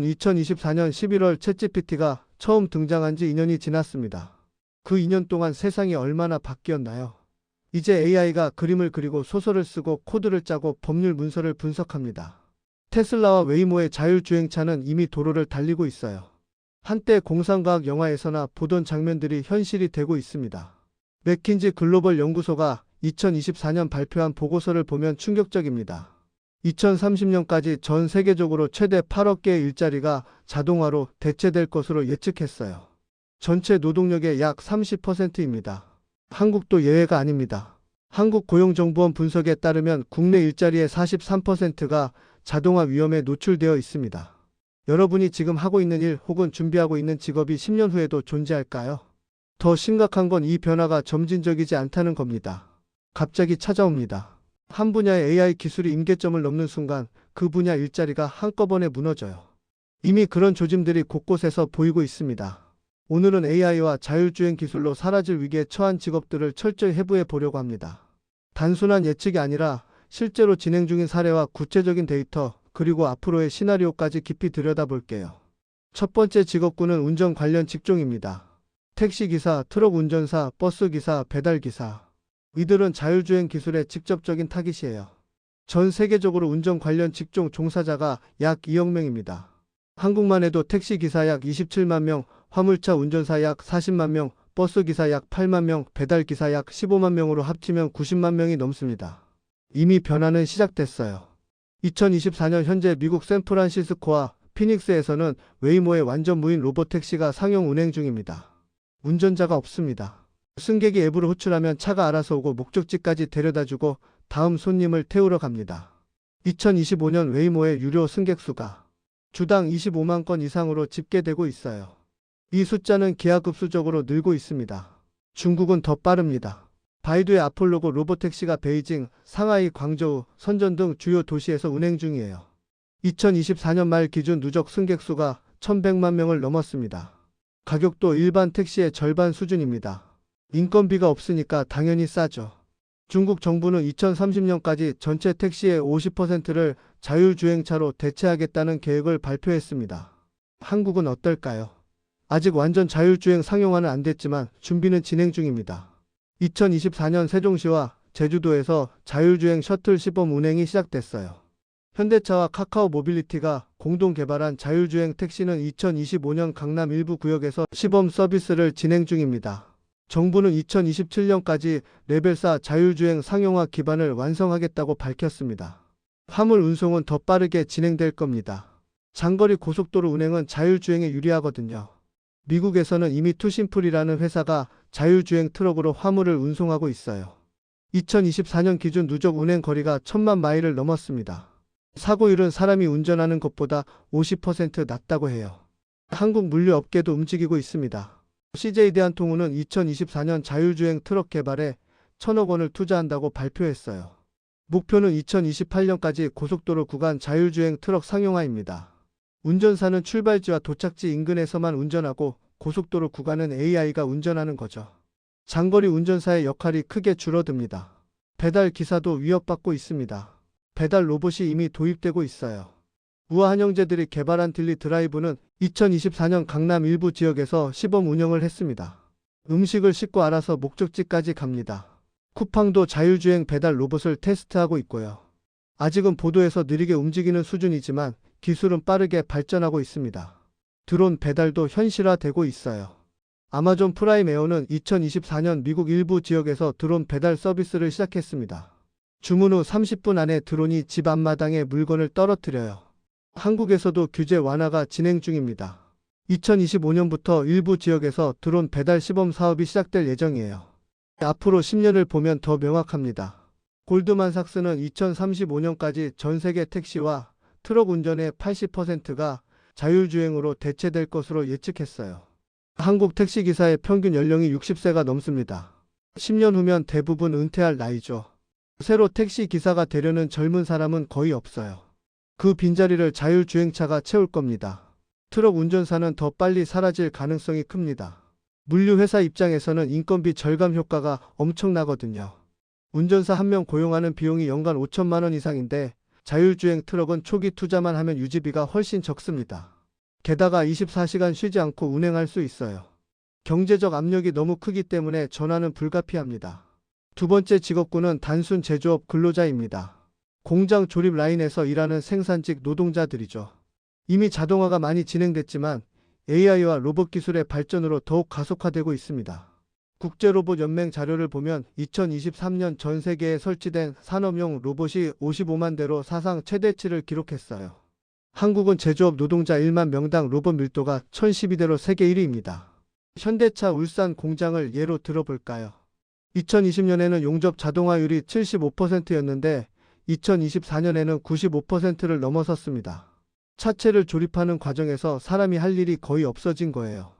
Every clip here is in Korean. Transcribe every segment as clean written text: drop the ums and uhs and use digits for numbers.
2024년 11월 챗GPT가 처음 등장한 지 2년이 지났습니다. 그 2년 동안 세상이 얼마나 바뀌었나요? 이제 AI가 그림을 그리고 소설을 쓰고 코드를 짜고 법률 문서를 분석합니다. 테슬라와 웨이모의 자율주행차는 이미 도로를 달리고 있어요. 한때 공상과학 영화에서나 보던 장면들이 현실이 되고 있습니다. 맥킨지 글로벌 연구소가 2024년 발표한 보고서를 보면 충격적입니다. 2030년까지 전 세계적으로 최대 8억 개의 일자리가 자동화로 대체될 것으로 예측했어요. 전체 노동력의 약 30%입니다. 한국도 예외가 아닙니다. 한국고용정보원 분석에 따르면 국내 일자리의 43%가 자동화 위험에 노출되어 있습니다. 여러분이 지금 하고 있는 일 혹은 준비하고 있는 직업이 10년 후에도 존재할까요? 더 심각한 건 이 변화가 점진적이지 않다는 겁니다. 갑자기 찾아옵니다. 한 분야의 AI 기술이 임계점을 넘는 순간 그 분야 일자리가 한꺼번에 무너져요. 이미 그런 조짐들이 곳곳에서 보이고 있습니다. 오늘은 AI와 자율주행 기술로 사라질 위기에 처한 직업들을 철저히 해부해 보려고 합니다. 단순한 예측이 아니라 실제로 진행 중인 사례와 구체적인 데이터, 그리고 앞으로의 시나리오까지 깊이 들여다볼게요. 첫 번째 직업군은 운전 관련 직종입니다. 택시기사, 트럭 운전사, 버스기사, 배달기사. 이들은 자율주행 기술의 직접적인 타깃이에요. 전 세계적으로 운전 관련 직종 종사자가 약 2억 명입니다. 한국만 해도 택시기사 약 27만 명, 화물차 운전사 약 40만 명, 버스기사 약 8만 명, 배달기사 약 15만 명으로 합치면 90만 명이 넘습니다. 이미 변화는 시작됐어요. 2024년 현재 미국 샌프란시스코와 피닉스에서는 웨이모의 완전 무인 로봇택시가 상용 운행 중입니다. 운전자가 없습니다. 승객이 앱으로 호출하면 차가 알아서 오고 목적지까지 데려다주고 다음 손님을 태우러 갑니다. 2025년 웨이모의 유료 승객 수가 주당 25만 건 이상으로 집계되고 있어요. 이 숫자는 기하급수적으로 늘고 있습니다. 중국은 더 빠릅니다. 바이두의 아폴로고 로봇택시가 베이징, 상하이, 광저우, 선전 등 주요 도시에서 운행 중이에요. 2024년 말 기준 누적 승객 수가 1100만 명을 넘었습니다. 가격도 일반 택시의 절반 수준입니다. 인건비가 없으니까 당연히 싸죠. 중국 정부는 2030년까지 전체 택시의 50%를 자율주행차로 대체하겠다는 계획을 발표했습니다. 한국은 어떨까요? 아직 완전 자율주행 상용화는 안 됐지만 준비는 진행 중입니다. 2024년 세종시와 제주도에서 자율주행 셔틀 시범 운행이 시작됐어요. 현대차와 카카오 모빌리티가 공동 개발한 자율주행 택시는 2025년 강남 일부 구역에서 시범 서비스를 진행 중입니다. 정부는 2027년까지 레벨 4 자율주행 상용화 기반을 완성하겠다고 밝혔습니다. 화물 운송은 더 빠르게 진행될 겁니다. 장거리 고속도로 운행은 자율주행에 유리하거든요. 미국에서는 이미 투심플이라는 회사가 자율주행 트럭으로 화물을 운송하고 있어요. 2024년 기준 누적 운행 거리가 1000만 마일을 넘었습니다. 사고율은 사람이 운전하는 것보다 50% 낮다고 해요. 한국 물류업계도 움직이고 있습니다. CJ 대한통운은 2024년 자율주행 트럭 개발에 1000억 원을 투자한다고 발표했어요. 목표는 2028년까지 고속도로 구간 자율주행 트럭 상용화입니다. 운전사는 출발지와 도착지 인근에서만 운전하고 고속도로 구간은 AI가 운전하는 거죠. 장거리 운전사의 역할이 크게 줄어듭니다. 배달 기사도 위협받고 있습니다. 배달 로봇이 이미 도입되고 있어요. 우아한영재들이 개발한 딜리 드라이브는 2024년 강남 일부 지역에서 시범 운영을 했습니다. 음식을 싣고 알아서 목적지까지 갑니다. 쿠팡도 자율주행 배달 로봇을 테스트하고 있고요. 아직은 보도에서 느리게 움직이는 수준이지만 기술은 빠르게 발전하고 있습니다. 드론 배달도 현실화되고 있어요. 아마존 프라임 에어는 2024년 미국 일부 지역에서 드론 배달 서비스를 시작했습니다. 주문 후 30분 안에 드론이 집 앞마당에 물건을 떨어뜨려요. 한국에서도 규제 완화가 진행 중입니다. 2025년부터 일부 지역에서 드론 배달 시범 사업이 시작될 예정이에요. 앞으로 10년을 보면 더 명확합니다. 골드만삭스는 2035년까지 전 세계 택시와 트럭 운전의 80%가 자율주행으로 대체될 것으로 예측했어요. 한국 택시기사의 평균 연령이 60세가 넘습니다. 10년 후면 대부분 은퇴할 나이죠. 새로 택시기사가 되려는 젊은 사람은 거의 없어요. 그 빈자리를 자율주행차가 채울 겁니다. 트럭 운전사는 더 빨리 사라질 가능성이 큽니다. 물류회사 입장에서는 인건비 절감 효과가 엄청나거든요. 운전사 한 명 고용하는 비용이 연간 5천만 원 이상인데 자율주행 트럭은 초기 투자만 하면 유지비가 훨씬 적습니다. 게다가 24시간 쉬지 않고 운행할 수 있어요. 경제적 압력이 너무 크기 때문에 전환은 불가피합니다. 두 번째 직업군은 단순 제조업 근로자입니다. 공장 조립 라인에서 일하는 생산직 노동자들이죠. 이미 자동화가 많이 진행됐지만 AI와 로봇 기술의 발전으로 더욱 가속화되고 있습니다. 국제로봇연맹 자료를 보면 2023년 전 세계에 설치된 산업용 로봇이 55만 대로 사상 최대치를 기록했어요. 한국은 제조업 노동자 1만 명당 로봇 밀도가 1012대로 세계 1위입니다. 현대차 울산 공장을 예로 들어볼까요? 2020년에는 용접 자동화율이 75%였는데 2024년에는 95%를 넘어섰습니다. 차체를 조립하는 과정에서 사람이 할 일이 거의 없어진 거예요.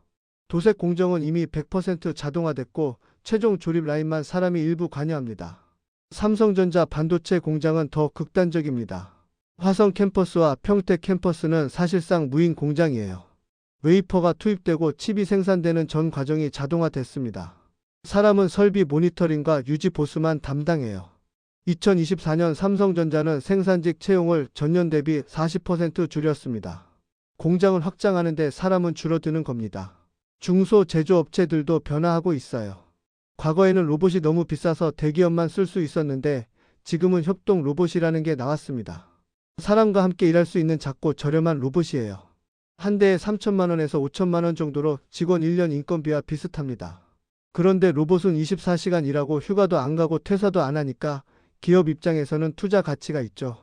도색 공정은 이미 100% 자동화됐고 최종 조립 라인만 사람이 일부 관여합니다. 삼성전자 반도체 공장은 더 극단적입니다. 화성 캠퍼스와 평택 캠퍼스는 사실상 무인 공장이에요. 웨이퍼가 투입되고 칩이 생산되는 전 과정이 자동화됐습니다. 사람은 설비 모니터링과 유지 보수만 담당해요. 2024년 삼성전자는 생산직 채용을 전년 대비 40% 줄였습니다. 공장을 확장하는데 사람은 줄어드는 겁니다. 중소 제조업체들도 변화하고 있어요. 과거에는 로봇이 너무 비싸서 대기업만 쓸 수 있었는데 지금은 협동 로봇이라는 게 나왔습니다. 사람과 함께 일할 수 있는 작고 저렴한 로봇이에요. 한 대에 3천만 원에서 5천만 원 정도로 직원 1년 인건비와 비슷합니다. 그런데 로봇은 24시간 일하고 휴가도 안 가고 퇴사도 안 하니까 기업 입장에서는 투자 가치가 있죠.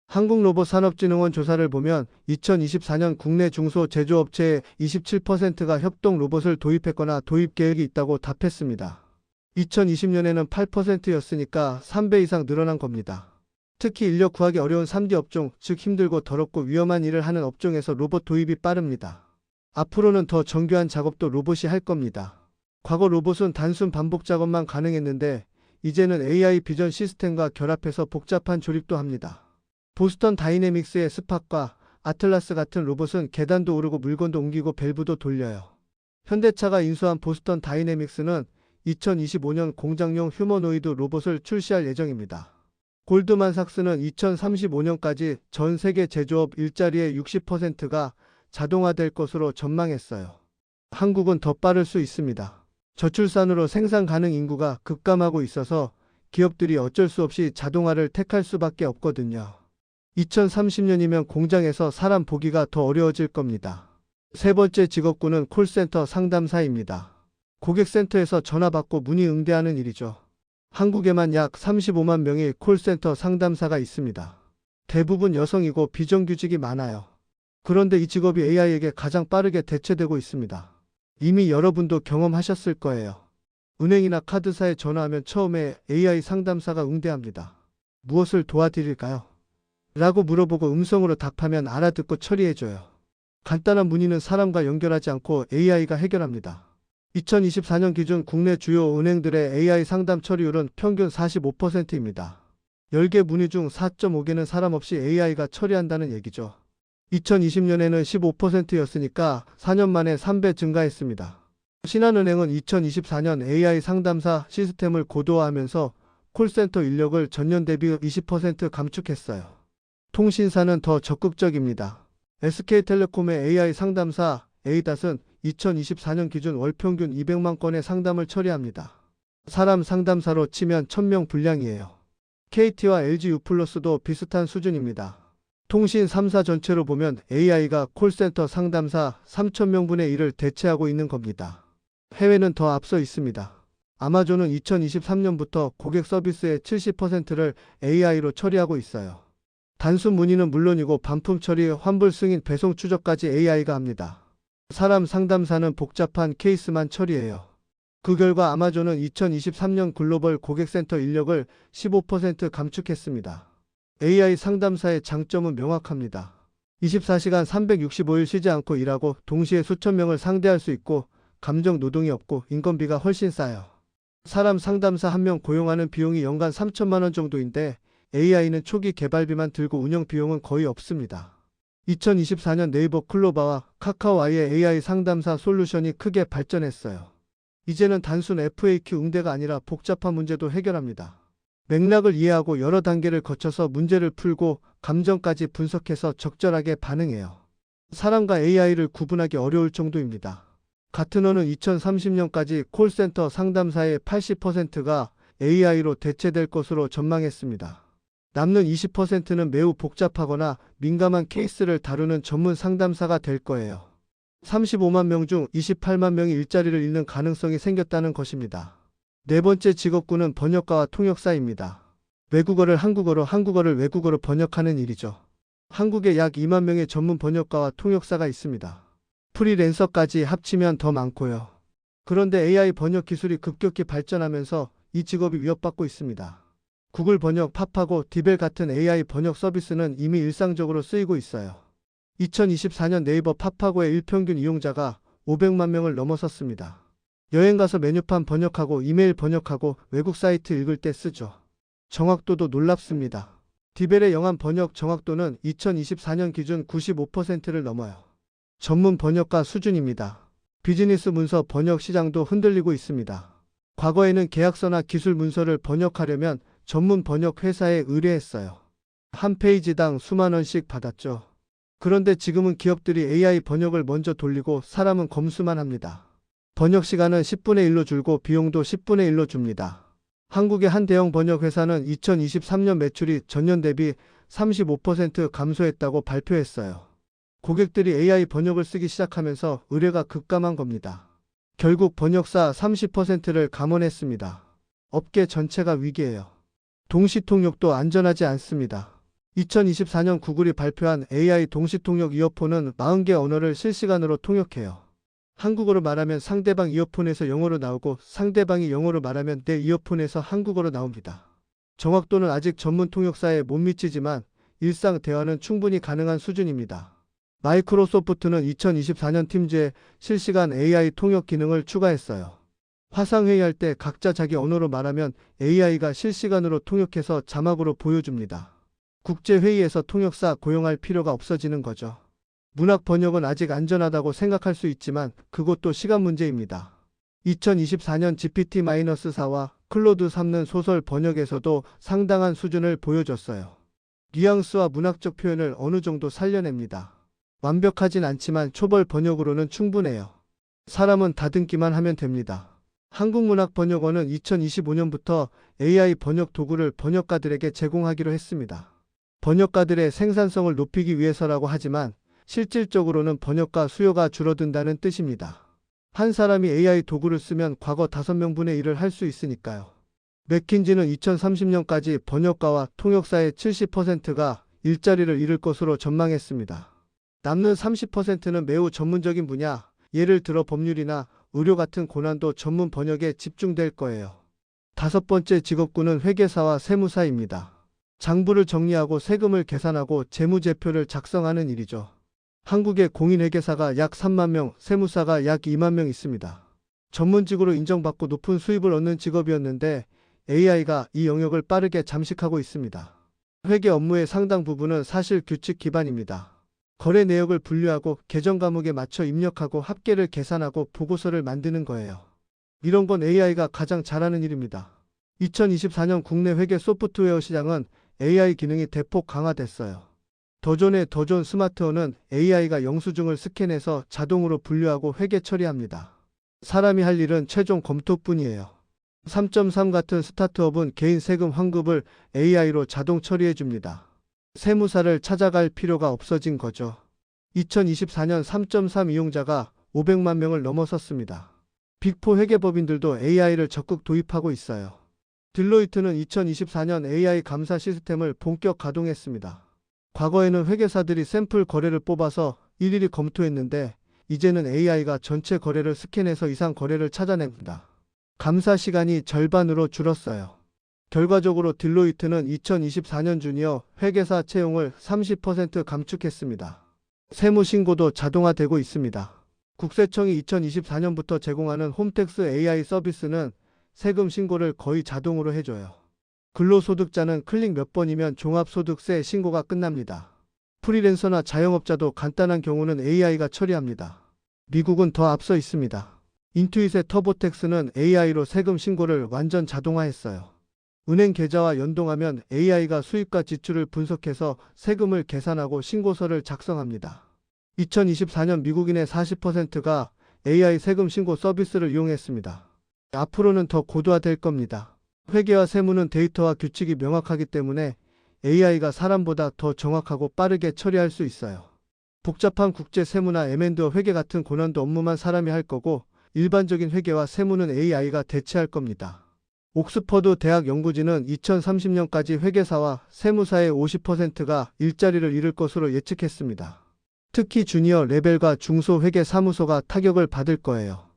한국로봇산업진흥원 조사를 보면 2024년 국내 중소 제조업체의 27%가 협동 로봇을 도입했거나 도입 계획이 있다고 답했습니다. 2020년에는 8%였으니까 3배 이상 늘어난 겁니다. 특히 인력 구하기 어려운 3D 업종, 즉 힘들고 더럽고 위험한 일을 하는 업종에서 로봇 도입이 빠릅니다. 앞으로는 더 정교한 작업도 로봇이 할 겁니다. 과거 로봇은 단순 반복 작업만 가능했는데 이제는 AI 비전 시스템과 결합해서 복잡한 조립도 합니다. 보스턴 다이내믹스의 스팟과 아틀라스 같은 로봇은 계단도 오르고 물건도 옮기고 밸브도 돌려요. 현대차가 인수한 보스턴 다이내믹스는 2025년 공장용 휴머노이드 로봇을 출시할 예정입니다. 골드만삭스는 2035년까지 전 세계 제조업 일자리의 60%가 자동화될 것으로 전망했어요. 한국은 더 빠를 수 있습니다. 저출산으로 생산 가능 인구가 급감하고 있어서 기업들이 어쩔 수 없이 자동화를 택할 수밖에 없거든요. 2030년이면 공장에서 사람 보기가 더 어려워질 겁니다. 세 번째 직업군은 콜센터 상담사입니다. 고객센터에서 전화 받고 문의 응대하는 일이죠. 한국에만 약 35만 명의 콜센터 상담사가 있습니다. 대부분 여성이고 비정규직이 많아요. 그런데 이 직업이 AI에게 가장 빠르게 대체되고 있습니다. 이미 여러분도 경험하셨을 거예요. 은행이나 카드사에 전화하면 처음에 AI 상담사가 응대합니다. 무엇을 도와드릴까요? 라고 물어보고 음성으로 답하면 알아듣고 처리해줘요. 간단한 문의는 사람과 연결하지 않고 AI가 해결합니다. 2024년 기준 국내 주요 은행들의 AI 상담 처리율은 평균 45%입니다. 10개 문의 중 4.5개는 사람 없이 AI가 처리한다는 얘기죠. 2020년에는 15%였으니까 4년 만에 3배 증가했습니다. 신한은행은 2024년 AI 상담사 시스템을 고도화하면서 콜센터 인력을 전년 대비 20% 감축했어요. 통신사는 더 적극적입니다. SK텔레콤의 AI 상담사 에이닷은 2024년 기준 월 평균 200만 건의 상담을 처리합니다. 사람 상담사로 치면 1000명 분량이에요. KT와 LG유플러스도 비슷한 수준입니다. 통신 3사 전체로 보면 AI가 콜센터 상담사 3000명분의 일을 대체하고 있는 겁니다. 해외는 더 앞서 있습니다. 아마존은 2023년부터 고객 서비스의 70%를 AI로 처리하고 있어요. 단순 문의는 물론이고 반품 처리, 환불 승인, 배송 추적까지 AI가 합니다. 사람 상담사는 복잡한 케이스만 처리해요. 그 결과 아마존은 2023년 글로벌 고객센터 인력을 15% 감축했습니다. AI 상담사의 장점은 명확합니다. 24시간 365일 쉬지 않고 일하고 동시에 수천 명을 상대할 수 있고 감정 노동이 없고 인건비가 훨씬 싸요. 사람 상담사 한 명 고용하는 비용이 연간 3천만 원 정도인데 AI는 초기 개발비만 들고 운영 비용은 거의 없습니다. 2024년 네이버 클로바와 카카오아이의 AI 상담사 솔루션이 크게 발전했어요. 이제는 단순 FAQ 응대가 아니라 복잡한 문제도 해결합니다. 맥락을 이해하고 여러 단계를 거쳐서 문제를 풀고 감정까지 분석해서 적절하게 반응해요. 사람과 AI를 구분하기 어려울 정도입니다. 가트너는 2030년까지 콜센터 상담사의 80%가 AI로 대체될 것으로 전망했습니다. 남는 20%는 매우 복잡하거나 민감한 케이스를 다루는 전문 상담사가 될 거예요. 35만 명 중 28만 명이 일자리를 잃는 가능성이 생겼다는 것입니다. 네 번째 직업군은 번역가와 통역사입니다. 외국어를 한국어로, 한국어를 외국어로 번역하는 일이죠. 한국에 약 2만 명의 전문 번역가와 통역사가 있습니다. 프리랜서까지 합치면 더 많고요. 그런데 AI 번역 기술이 급격히 발전하면서 이 직업이 위협받고 있습니다. 구글 번역, 팝하고 디벨 같은 AI 번역 서비스는 이미 일상적으로 쓰이고 있어요. 2024년 네이버 팝하고의 일평균 이용자가 500만 명을 넘어섰습니다. 여행가서 메뉴판 번역하고 이메일 번역하고 외국 사이트 읽을 때 쓰죠. 정확도도 놀랍습니다. 디벨의 영한 번역 정확도는 2024년 기준 95%를 넘어요. 전문 번역가 수준입니다. 비즈니스 문서 번역 시장도 흔들리고 있습니다. 과거에는 계약서나 기술 문서를 번역하려면 전문 번역 회사에 의뢰했어요. 한 페이지당 수만 원씩 받았죠. 그런데 지금은 기업들이 AI 번역을 먼저 돌리고 사람은 검수만 합니다. 번역 시간은 10분의 1로 줄고 비용도 10분의 1로 줍니다. 한국의 한 대형 번역 회사는 2023년 매출이 전년 대비 35% 감소했다고 발표했어요. 고객들이 AI 번역을 쓰기 시작하면서 의뢰가 급감한 겁니다. 결국 번역사 30%를 감원했습니다. 업계 전체가 위기예요. 동시통역도 안전하지 않습니다. 2024년 구글이 발표한 AI 동시통역 이어폰은 40개 언어를 실시간으로 통역해요. 한국어로 말하면 상대방 이어폰에서 영어로 나오고 상대방이 영어로 말하면 내 이어폰에서 한국어로 나옵니다. 정확도는 아직 전문 통역사에 못 미치지만 일상 대화는 충분히 가능한 수준입니다. 마이크로소프트는 2024년 팀즈에 실시간 AI 통역 기능을 추가했어요. 화상회의할 때 각자 자기 언어로 말하면 AI가 실시간으로 통역해서 자막으로 보여줍니다. 국제회의에서 통역사 고용할 필요가 없어지는 거죠. 문학 번역은 아직 안전하다고 생각할 수 있지만 그것도 시간 문제입니다. 2024년 GPT-4와 클로드 3는 소설 번역에서도 상당한 수준을 보여줬어요. 뉘앙스와 문학적 표현을 어느 정도 살려냅니다. 완벽하진 않지만 초벌 번역으로는 충분해요. 사람은 다듬기만 하면 됩니다. 한국문학번역원은 2025년부터 AI 번역 도구를 번역가들에게 제공하기로 했습니다. 번역가들의 생산성을 높이기 위해서라고 하지만 실질적으로는 번역가 수요가 줄어든다는 뜻입니다. 한 사람이 AI 도구를 쓰면 과거 5명분의 일을 할 수 있으니까요. 맥킨지는 2030년까지 번역가와 통역사의 70%가 일자리를 잃을 것으로 전망했습니다. 남는 30%는 매우 전문적인 분야, 예를 들어 법률이나 의료 같은 고난도 전문 번역에 집중될 거예요. 다섯 번째 직업군은 회계사와 세무사입니다. 장부를 정리하고 세금을 계산하고 재무제표를 작성하는 일이죠. 한국의 공인회계사가 약 3만 명, 세무사가 약 2만 명 있습니다. 전문직으로 인정받고 높은 수입을 얻는 직업이었는데 AI가 이 영역을 빠르게 잠식하고 있습니다. 회계 업무의 상당 부분은 사실 규칙 기반입니다. 거래 내역을 분류하고 계정 과목에 맞춰 입력하고 합계를 계산하고 보고서를 만드는 거예요. 이런 건 AI가 가장 잘하는 일입니다. 2024년 국내 회계 소프트웨어 시장은 AI 기능이 대폭 강화됐어요. 더존의 더존 스마트어는 AI가 영수증을 스캔해서 자동으로 분류하고 회계 처리합니다. 사람이 할 일은 최종 검토뿐이에요. 3.3 같은 스타트업은 개인 세금 환급을 AI로 자동 처리해 줍니다. 세무사를 찾아갈 필요가 없어진 거죠. 2024년 3.3 이용자가 500만 명을 넘어섰습니다. 빅4 회계법인들도 AI를 적극 도입하고 있어요. 딜로이트는 2024년 AI 감사 시스템을 본격 가동했습니다. 과거에는 회계사들이 샘플 거래를 뽑아서 일일이 검토했는데 이제는 AI가 전체 거래를 스캔해서 이상 거래를 찾아냅니다. 감사 시간이 절반으로 줄었어요. 결과적으로 딜로이트는 2024년 주니어 회계사 채용을 30% 감축했습니다. 세무 신고도 자동화되고 있습니다. 국세청이 2024년부터 제공하는 홈택스 AI 서비스는 세금 신고를 거의 자동으로 해줘요. 근로소득자는 클릭 몇 번이면 종합소득세 신고가 끝납니다. 프리랜서나 자영업자도 간단한 경우는 AI가 처리합니다. 미국은 더 앞서 있습니다. 인투잇의 터보택스는 AI로 세금 신고를 완전 자동화했어요. 은행 계좌와 연동하면 AI가 수입과 지출을 분석해서 세금을 계산하고 신고서를 작성합니다. 2024년 미국인의 40%가 AI 세금 신고 서비스를 이용했습니다. 앞으로는 더 고도화될 겁니다. 회계와 세무는 데이터와 규칙이 명확하기 때문에 AI가 사람보다 더 정확하고 빠르게 처리할 수 있어요. 복잡한 국제 세무나 M&A 회계 같은 고난도 업무만 사람이 할 거고 일반적인 회계와 세무는 AI가 대체할 겁니다. 옥스퍼드 대학 연구진은 2030년까지 회계사와 세무사의 50%가 일자리를 잃을 것으로 예측했습니다. 특히 주니어 레벨과 중소회계 사무소가 타격을 받을 거예요.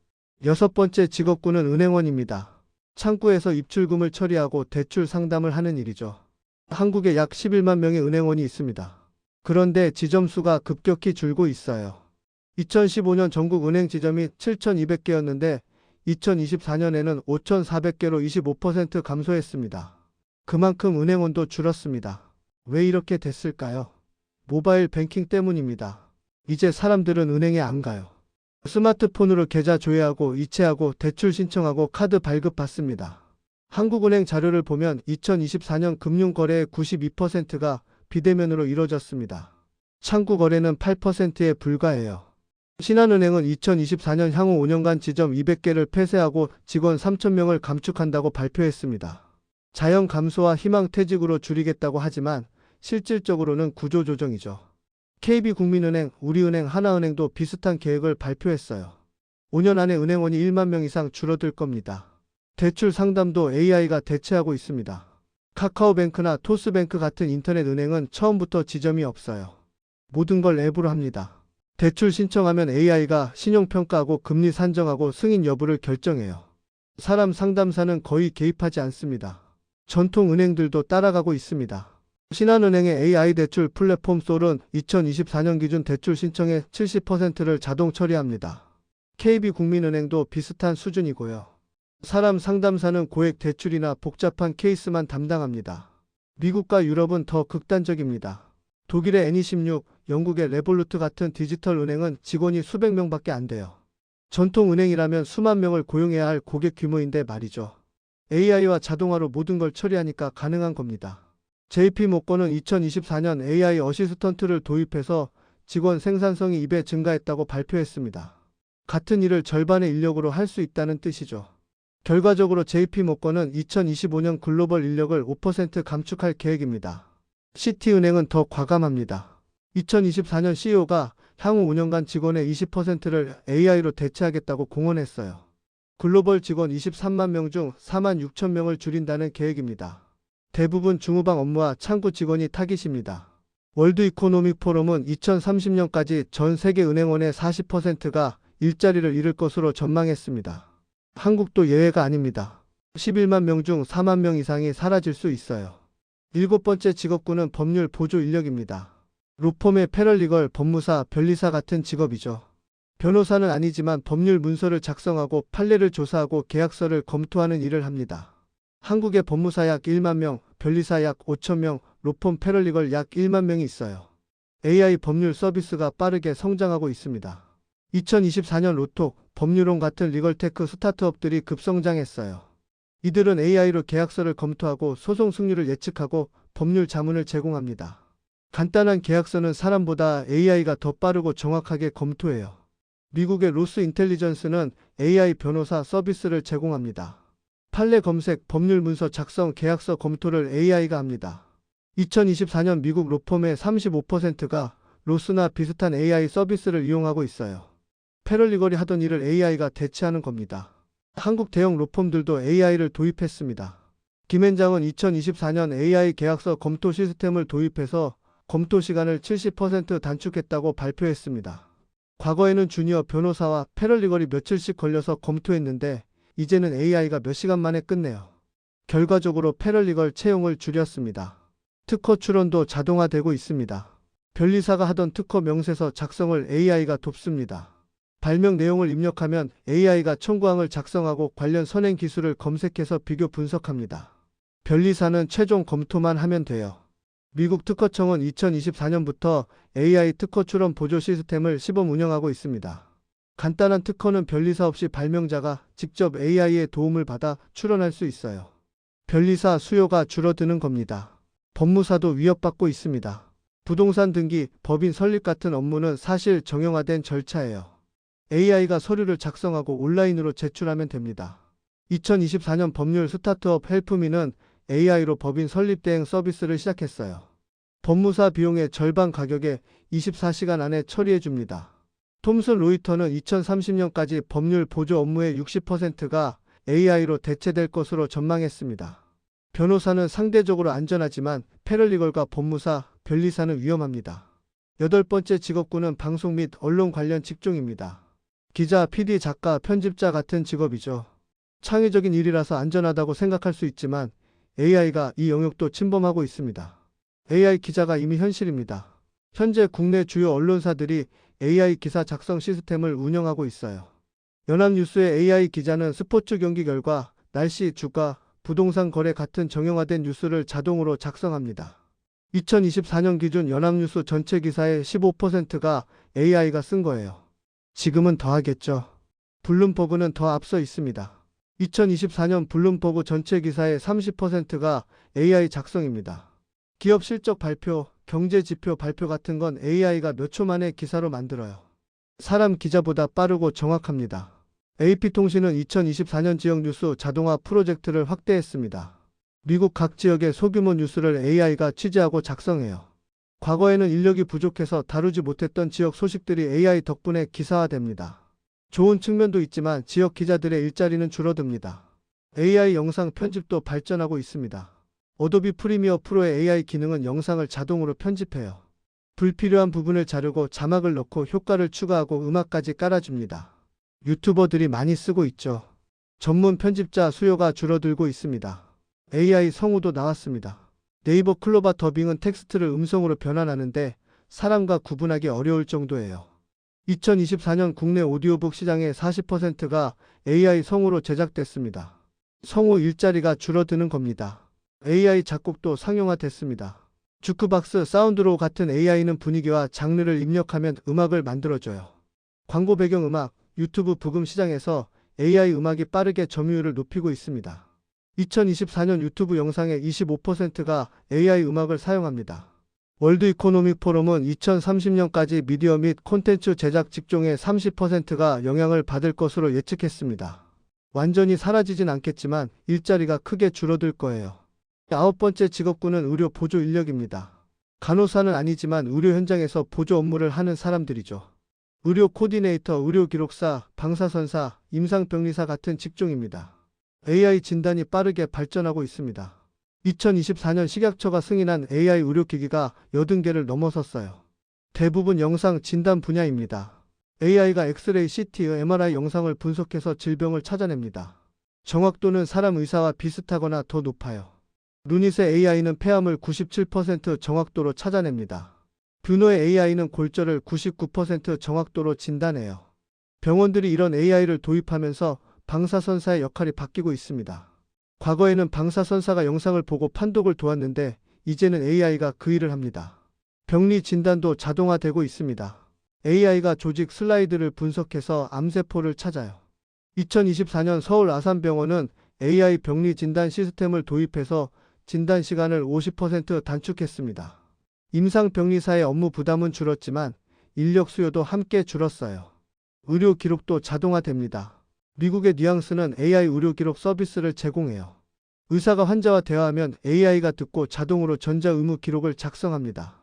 여섯 번째 직업군은 은행원입니다. 창구에서 입출금을 처리하고 대출 상담을 하는 일이죠. 한국에 약 11만 명의 은행원이 있습니다. 그런데 지점수가 급격히 줄고 있어요. 2015년 전국 은행 지점이 7,200개였는데 2024년에는 5,400개로 25% 감소했습니다. 그만큼 은행원도 줄었습니다. 왜 이렇게 됐을까요? 모바일 뱅킹 때문입니다. 이제 사람들은 은행에 안 가요. 스마트폰으로 계좌 조회하고 이체하고 대출 신청하고 카드 발급받습니다. 한국은행 자료를 보면 2024년 금융거래의 92%가 비대면으로 이루어졌습니다. 창구 거래는 8%에 불과해요. 신한은행은 2024년 향후 5년간 지점 200개를 폐쇄하고 직원 3,000명을 감축한다고 발표했습니다. 자연 감소와 희망 퇴직으로 줄이겠다고 하지만 실질적으로는 구조조정이죠. KB국민은행, 우리은행, 하나은행도 비슷한 계획을 발표했어요. 5년 안에 은행원이 1만 명 이상 줄어들 겁니다. 대출 상담도 AI가 대체하고 있습니다. 카카오뱅크나 토스뱅크 같은 인터넷 은행은 처음부터 지점이 없어요. 모든 걸 앱으로 합니다. 대출 신청하면 AI가 신용평가하고 금리 산정하고 승인 여부를 결정해요. 사람 상담사는 거의 개입하지 않습니다. 전통 은행들도 따라가고 있습니다. 신한은행의 AI 대출 플랫폼 솔은 2024년 기준 대출 신청의 70%를 자동 처리합니다. KB국민은행도 비슷한 수준이고요. 사람 상담사는 고액 대출이나 복잡한 케이스만 담당합니다. 미국과 유럽은 더 극단적입니다. 독일의 N26, 영국의 레볼루트 같은 디지털 은행은 직원이 수백 명밖에 안 돼요. 전통 은행이라면 수만 명을 고용해야 할 고객 규모인데 말이죠. AI와 자동화로 모든 걸 처리하니까 가능한 겁니다. JP모건은 2024년 AI 어시스턴트를 도입해서 직원 생산성이 2배 증가했다고 발표했습니다. 같은 일을 절반의 인력으로 할 수 있다는 뜻이죠. 결과적으로 JP모건은 2025년 글로벌 인력을 5% 감축할 계획입니다. 시티은행은 더 과감합니다. 2024년 CEO가 향후 5년간 직원의 20%를 AI로 대체하겠다고 공언했어요. 글로벌 직원 23만 명 중 4만 6천 명을 줄인다는 계획입니다. 대부분 중후방 업무와 창구 직원이 타깃입니다. 월드 이코노믹 포럼은 2030년까지 전 세계 은행원의 40%가 일자리를 잃을 것으로 전망했습니다. 한국도 예외가 아닙니다. 11만 명 중 4만 명 이상이 사라질 수 있어요. 일곱 번째 직업군은 법률 보조 인력입니다. 로펌의 패럴리걸, 법무사, 변리사 같은 직업이죠. 변호사는 아니지만 법률 문서를 작성하고 판례를 조사하고 계약서를 검토하는 일을 합니다. 한국에 법무사 약 1만 명, 변리사 약 5천 명, 로펌 패럴리걸 약 1만 명이 있어요. AI 법률 서비스가 빠르게 성장하고 있습니다. 2024년 로톡, 법률론 같은 리걸테크 스타트업들이 급성장했어요. 이들은 AI로 계약서를 검토하고 소송 승률을 예측하고 법률 자문을 제공합니다. 간단한 계약서는 사람보다 AI가 더 빠르고 정확하게 검토해요. 미국의 로스 인텔리전스는 AI 변호사 서비스를 제공합니다. 판례 검색, 법률 문서 작성, 계약서 검토를 AI가 합니다. 2024년 미국 로펌의 35%가 로스나 비슷한 AI 서비스를 이용하고 있어요. 패럴리걸이 하던 일을 AI가 대체하는 겁니다. 한국 대형 로펌들도 AI를 도입했습니다. 김앤장은 2024년 AI 계약서 검토 시스템을 도입해서 검토 시간을 70% 단축했다고 발표했습니다. 과거에는 주니어 변호사와 패럴리걸이 며칠씩 걸려서 검토했는데 이제는 AI가 몇 시간 만에 끝내요. 결과적으로 패럴리걸 채용을 줄였습니다. 특허 출원도 자동화되고 있습니다. 변리사가 하던 특허 명세서 작성을 AI가 돕습니다. 발명 내용을 입력하면 AI가 청구항을 작성하고 관련 선행 기술을 검색해서 비교 분석합니다. 변리사는 최종 검토만 하면 돼요. 미국 특허청은 2024년부터 AI 특허 출원 보조 시스템을 시범 운영하고 있습니다. 간단한 특허는 변리사 없이 발명자가 직접 AI의 도움을 받아 출원할 수 있어요. 변리사 수요가 줄어드는 겁니다. 법무사도 위협받고 있습니다. 부동산 등기, 법인 설립 같은 업무는 사실 정형화된 절차예요. AI가 서류를 작성하고 온라인으로 제출하면 됩니다. 2024년 법률 스타트업 헬프미는 AI로 법인 설립 대행 서비스를 시작했어요. 법무사 비용의 절반 가격에 24시간 안에 처리해 줍니다. 톰슨 로이터는 2030년까지 법률 보조 업무의 60%가 AI로 대체될 것으로 전망했습니다. 변호사는 상대적으로 안전하지만 패럴리걸과 법무사, 변리사는 위험합니다. 8번째 직업군은 방송 및 언론 관련 직종입니다. 기자, PD, 작가, 편집자 같은 직업이죠. 창의적인 일이라서 안전하다고 생각할 수 있지만 AI가 이 영역도 침범하고 있습니다. AI 기자가 이미 현실입니다. 현재 국내 주요 언론사들이 AI 기사 작성 시스템을 운영하고 있어요. 연합뉴스의 AI 기자는 스포츠 경기 결과, 날씨, 주가, 부동산 거래 같은 정형화된 뉴스를 자동으로 작성합니다. 2024년 기준 연합뉴스 전체 기사의 15%가 AI가 쓴 거예요. 지금은 더 하겠죠. 블룸버그는 더 앞서 있습니다. 2024년 블룸버그 전체 기사의 30%가 AI 작성입니다. 기업 실적 발표, 경제 지표 발표 같은 건 AI가 몇 초 만에 기사로 만들어요. 사람 기자보다 빠르고 정확합니다. AP통신은 2024년 지역 뉴스 자동화 프로젝트를 확대했습니다. 미국 각 지역의 소규모 뉴스를 AI가 취재하고 작성해요. 과거에는 인력이 부족해서 다루지 못했던 지역 소식들이 AI 덕분에 기사화됩니다. 좋은 측면도 있지만 지역 기자들의 일자리는 줄어듭니다. AI 영상 편집도 발전하고 있습니다. 어도비 프리미어 프로의 AI 기능은 영상을 자동으로 편집해요. 불필요한 부분을 자르고 자막을 넣고 효과를 추가하고 음악까지 깔아줍니다. 유튜버들이 많이 쓰고 있죠. 전문 편집자 수요가 줄어들고 있습니다. AI 성우도 나왔습니다. 네이버 클로바 더빙은 텍스트를 음성으로 변환하는데 사람과 구분하기 어려울 정도예요. 2024년 국내 오디오북 시장의 40%가 AI 성우로 제작됐습니다. 성우 일자리가 줄어드는 겁니다. AI 작곡도 상용화됐습니다. 주크박스, 사운드로우 같은 AI는 분위기와 장르를 입력하면 음악을 만들어줘요. 광고 배경음악, 유튜브 부금 시장에서 AI 음악이 빠르게 점유율을 높이고 있습니다. 2024년 유튜브 영상의 25%가 AI 음악을 사용합니다. 월드 이코노믹 포럼은 2030년까지 미디어 및 콘텐츠 제작 직종의 30%가 영향을 받을 것으로 예측했습니다. 완전히 사라지진 않겠지만 일자리가 크게 줄어들 거예요. 9번째 직업군은 의료 보조 인력입니다. 간호사는 아니지만 의료 현장에서 보조 업무를 하는 사람들이죠. 의료 코디네이터, 의료 기록사, 방사선사, 임상병리사 같은 직종입니다. AI 진단이 빠르게 발전하고 있습니다. 2024년 식약처가 승인한 AI 의료기기가 80개를 넘어섰어요. 대부분 영상 진단 분야입니다. AI가 엑스레이, CT, MRI 영상을 분석해서 질병을 찾아냅니다. 정확도는 사람 의사와 비슷하거나 더 높아요. 루닛의 AI는 폐암을 97% 정확도로 찾아냅니다. 뷰노의 AI는 골절을 99% 정확도로 진단해요. 병원들이 이런 AI를 도입하면서 방사선사의 역할이 바뀌고 있습니다. 과거에는 방사선사가 영상을 보고 판독을 도왔는데 이제는 AI가 그 일을 합니다. 병리 진단도 자동화되고 있습니다. AI가 조직 슬라이드를 분석해서 암세포를 찾아요. 2024년 서울 아산병원은 AI 병리 진단 시스템을 도입해서 진단 시간을 50% 단축했습니다. 임상병리사의 업무 부담은 줄었지만 인력 수요도 함께 줄었어요. 의료 기록도 자동화됩니다. 미국의 뉘앙스는 AI 의료 기록 서비스를 제공해요. 의사가 환자와 대화하면 AI가 듣고 자동으로 전자 의무 기록을 작성합니다.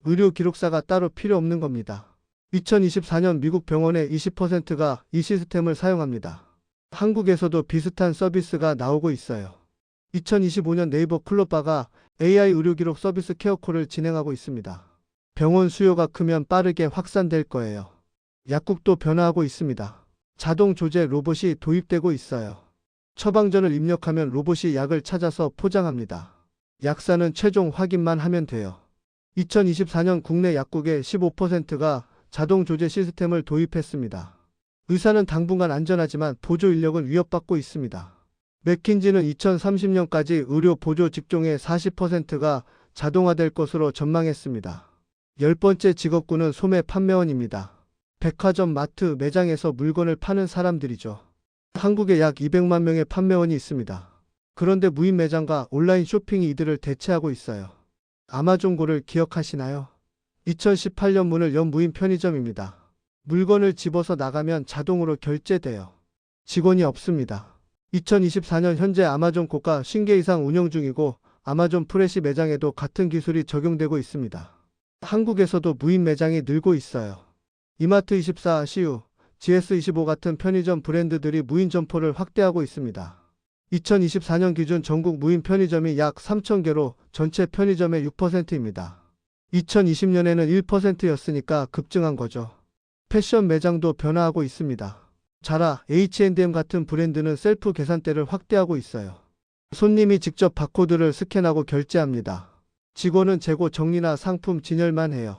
의료 기록사가 따로 필요 없는 겁니다. 2024년 미국 병원의 20%가 이 시스템을 사용합니다. 한국에서도 비슷한 서비스가 나오고 있어요. 2025년 네이버 클로바가 AI 의료기록 서비스 케어콜을 진행하고 있습니다. 병원 수요가 크면 빠르게 확산될 거예요. 약국도 변화하고 있습니다. 자동 조제 로봇이 도입되고 있어요. 처방전을 입력하면 로봇이 약을 찾아서 포장합니다. 약사는 최종 확인만 하면 돼요. 2024년 국내 약국의 15%가 자동 조제 시스템을 도입했습니다. 의사는 당분간 안전하지만 보조 인력은 위협받고 있습니다. 맥킨지는 2030년까지 의료 보조 직종의 40%가 자동화될 것으로 전망했습니다. 10번째 직업군은 소매 판매원입니다. 백화점, 마트, 매장에서 물건을 파는 사람들이죠. 한국에 약 200만 명의 판매원이 있습니다. 그런데 무인 매장과 온라인 쇼핑이 이들을 대체하고 있어요. 아마존고를 기억하시나요? 2018년 문을 연 무인 편의점입니다. 물건을 집어서 나가면 자동으로 결제돼요. 직원이 없습니다. 2024년 현재 아마존 고가 50개 이상 운영 중이고 아마존 프레시 매장에도 같은 기술이 적용되고 있습니다. 한국에서도 무인 매장이 늘고 있어요. 이마트24, CU, GS25 같은 편의점 브랜드들이 무인 점포를 확대하고 있습니다. 2024년 기준 전국 무인 편의점이 약 3,000개로 전체 편의점의 6%입니다. 2020년에는 1%였으니까 급증한 거죠. 패션 매장도 변화하고 있습니다. 자라, H&M 같은 브랜드는 셀프 계산대를 확대하고 있어요. 손님이 직접 바코드를 스캔하고 결제합니다. 직원은 재고 정리나 상품 진열만 해요.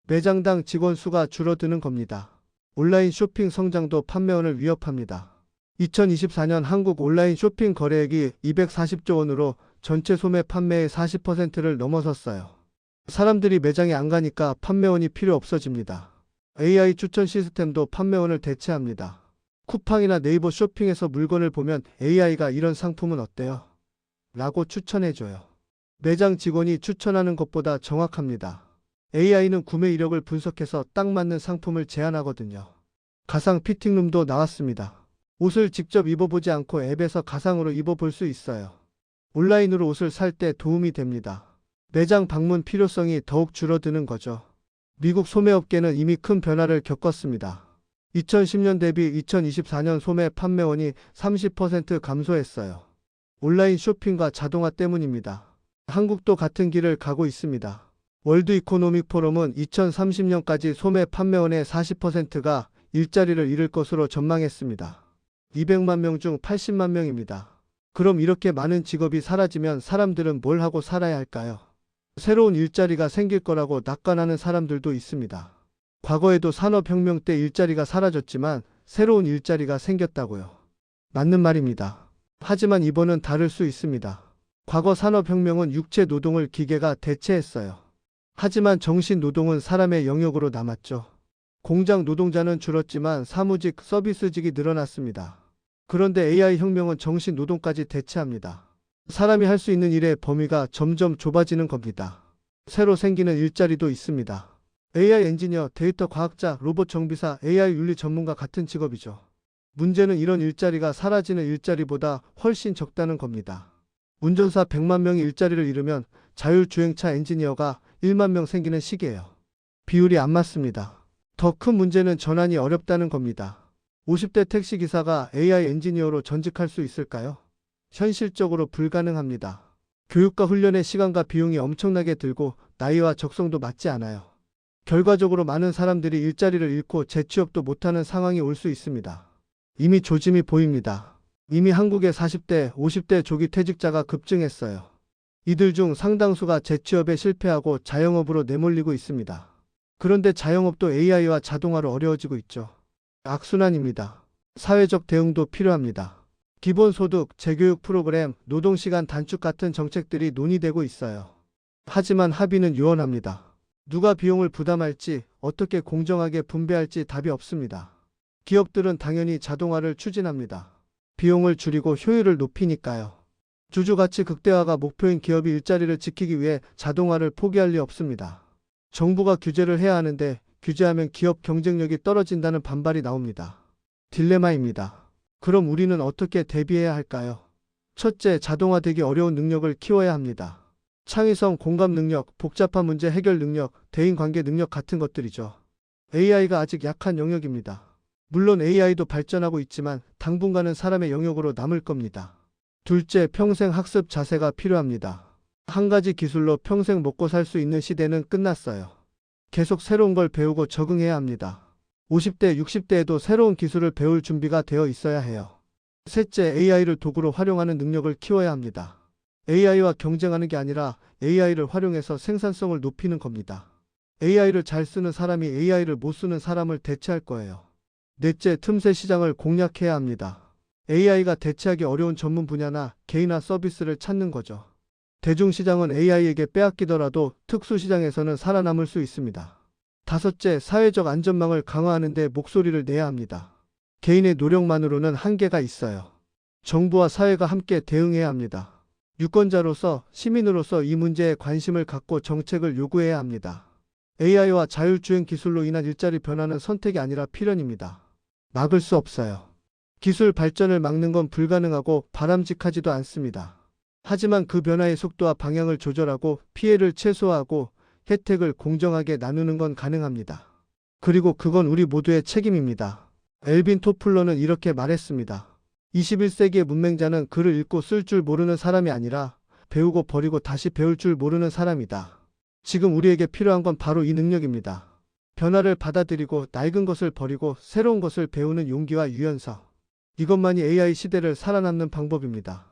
매장당 직원 수가 줄어드는 겁니다. 온라인 쇼핑 성장도 판매원을 위협합니다. 2024년 한국 온라인 쇼핑 거래액이 240조 원으로 전체 소매 판매의 40%를 넘어섰어요. 사람들이 매장에 안 가니까 판매원이 필요 없어집니다. AI 추천 시스템도 판매원을 대체합니다. 쿠팡이나 네이버 쇼핑에서 물건을 보면 AI가 이런 상품은 어때요? 라고 추천해줘요. 매장 직원이 추천하는 것보다 정확합니다. AI는 구매 이력을 분석해서 딱 맞는 상품을 제안하거든요. 가상 피팅룸도 나왔습니다. 옷을 직접 입어보지 않고 앱에서 가상으로 입어볼 수 있어요. 온라인으로 옷을 살 때 도움이 됩니다. 매장 방문 필요성이 더욱 줄어드는 거죠. 미국 소매업계는 이미 큰 변화를 겪었습니다. 2010년 대비 2024년 소매 판매원이 30% 감소했어요. 온라인 쇼핑과 자동화 때문입니다. 한국도 같은 길을 가고 있습니다. 월드 이코노믹 포럼은 2030년까지 소매 판매원의 40%가 일자리를 잃을 것으로 전망했습니다. 200만 명 중 80만 명입니다. 그럼 이렇게 많은 직업이 사라지면 사람들은 뭘 하고 살아야 할까요? 새로운 일자리가 생길 거라고 낙관하는 사람들도 있습니다. 과거에도 산업혁명 때 일자리가 사라졌지만 새로운 일자리가 생겼다고요. 맞는 말입니다. 하지만 이번은 다를 수 있습니다. 과거 산업혁명은 육체 노동을 기계가 대체했어요. 하지만 정신 노동은 사람의 영역으로 남았죠. 공장 노동자는 줄었지만 사무직, 서비스직이 늘어났습니다. 그런데 AI 혁명은 정신 노동까지 대체합니다. 사람이 할 수 있는 일의 범위가 점점 좁아지는 겁니다. 새로 생기는 일자리도 있습니다. AI 엔지니어, 데이터 과학자, 로봇 정비사, AI 윤리 전문가 같은 직업이죠. 문제는 이런 일자리가 사라지는 일자리보다 훨씬 적다는 겁니다. 운전사 100만 명이 일자리를 잃으면 자율주행차 엔지니어가 1만 명 생기는 시기예요. 비율이 안 맞습니다. 더 큰 문제는 전환이 어렵다는 겁니다. 50대 택시기사가 AI 엔지니어로 전직할 수 있을까요? 현실적으로 불가능합니다. 교육과 훈련의 시간과 비용이 엄청나게 들고 나이와 적성도 맞지 않아요. 결과적으로 많은 사람들이 일자리를 잃고 재취업도 못하는 상황이 올 수 있습니다. 이미 조짐이 보입니다. 이미 한국의 40대, 50대 조기 퇴직자가 급증했어요. 이들 중 상당수가 재취업에 실패하고 자영업으로 내몰리고 있습니다. 그런데 자영업도 AI와 자동화로 어려워지고 있죠. 악순환입니다. 사회적 대응도 필요합니다. 기본소득, 재교육 프로그램, 노동시간 단축 같은 정책들이 논의되고 있어요. 하지만 합의는 유연합니다. 누가 비용을 부담할지, 어떻게 공정하게 분배할지 답이 없습니다. 기업들은 당연히 자동화를 추진합니다. 비용을 줄이고 효율을 높이니까요. 주주가치 극대화가 목표인 기업이 일자리를 지키기 위해 자동화를 포기할 리 없습니다. 정부가 규제를 해야 하는데 규제하면 기업 경쟁력이 떨어진다는 반발이 나옵니다. 딜레마입니다. 그럼 우리는 어떻게 대비해야 할까요? 첫째, 자동화되기 어려운 능력을 키워야 합니다. 창의성, 공감 능력, 복잡한 문제 해결 능력, 대인관계 능력 같은 것들이죠. AI가 아직 약한 영역입니다. 물론 AI도 발전하고 있지만 당분간은 사람의 영역으로 남을 겁니다. 둘째, 평생 학습 자세가 필요합니다. 한 가지 기술로 평생 먹고 살 수 있는 시대는 끝났어요. 계속 새로운 걸 배우고 적응해야 합니다. 50대, 60대에도 새로운 기술을 배울 준비가 되어 있어야 해요. 셋째, AI를 도구로 활용하는 능력을 키워야 합니다. AI와 경쟁하는 게 아니라 AI를 활용해서 생산성을 높이는 겁니다. AI를 잘 쓰는 사람이 AI를 못 쓰는 사람을 대체할 거예요. 넷째, 틈새 시장을 공략해야 합니다. AI가 대체하기 어려운 전문 분야나 개인화 서비스를 찾는 거죠. 대중시장은 AI에게 빼앗기더라도 특수시장에서는 살아남을 수 있습니다. 다섯째, 사회적 안전망을 강화하는 데 목소리를 내야 합니다. 개인의 노력만으로는 한계가 있어요. 정부와 사회가 함께 대응해야 합니다. 유권자로서, 시민으로서 이 문제에 관심을 갖고 정책을 요구해야 합니다. AI와 자율주행 기술로 인한 일자리 변화는 선택이 아니라 필연입니다. 막을 수 없어요. 기술 발전을 막는 건 불가능하고 바람직하지도 않습니다. 하지만 그 변화의 속도와 방향을 조절하고 피해를 최소화하고 혜택을 공정하게 나누는 건 가능합니다. 그리고 그건 우리 모두의 책임입니다. 엘빈 토플러는 이렇게 말했습니다. 21세기의 문맹자는 글을 읽고 쓸 줄 모르는 사람이 아니라 배우고 버리고 다시 배울 줄 모르는 사람이다. 지금 우리에게 필요한 건 바로 이 능력입니다. 변화를 받아들이고 낡은 것을 버리고 새로운 것을 배우는 용기와 유연성. 이것만이 AI 시대를 살아남는 방법입니다.